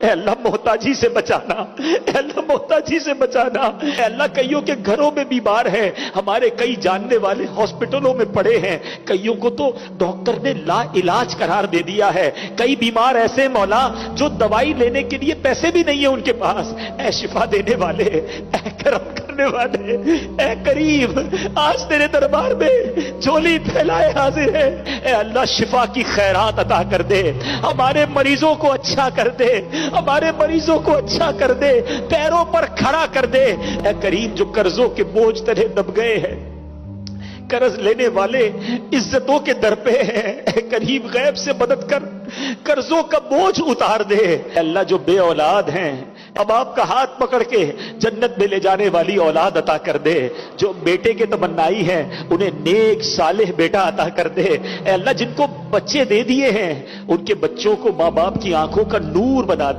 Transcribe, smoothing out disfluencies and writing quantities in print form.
اے اللہ محتاجی سے بچانا، اے اللہ محتاجی سے بچانا، اے اللہ کئیوں کے گھروں میں بیمار ہیں، ہمارے کئی جاننے والے ہاسپٹلوں میں پڑے ہیں، کئیوں کو تو ڈاکٹر نے لا علاج قرار دے دیا ہے، کئی بیمار ایسے مولا جو دوائی لینے کے لیے پیسے بھی نہیں ہیں ان کے پاس، اے شفا دینے والے، اے کرم کرنے والے، اے کریم، آج تیرے دربار میں جھولی پھیلائے حاضر ہے، اے اللہ شفا کی خیرات عطا کر دے، ہمارے مریضوں کو اچھا کر دے، ہمارے مریضوں کو اچھا کر دے، پیروں پر کھڑا کر دے، اے کریم جو قرضوں کے بوجھ تلے دب گئے ہیں، قرض لینے والے عزتوں کے در پہ ہیں، اے کریم غیب سے مدد کر، قرضوں کا بوجھ اتار دے، اے اللہ جو بے اولاد ہیں اب آپ کا ہاتھ پکڑ کے جنت میں لے جانے والی اولاد عطا کر دے، جو بیٹے کے تمنائی ہیں انہیں نیک صالح بیٹا عطا کر دے، اے اللہ جن کو بچے دے دیے ہیں ان کے بچوں کو ماں باپ کی آنکھوں کا نور بنا دے۔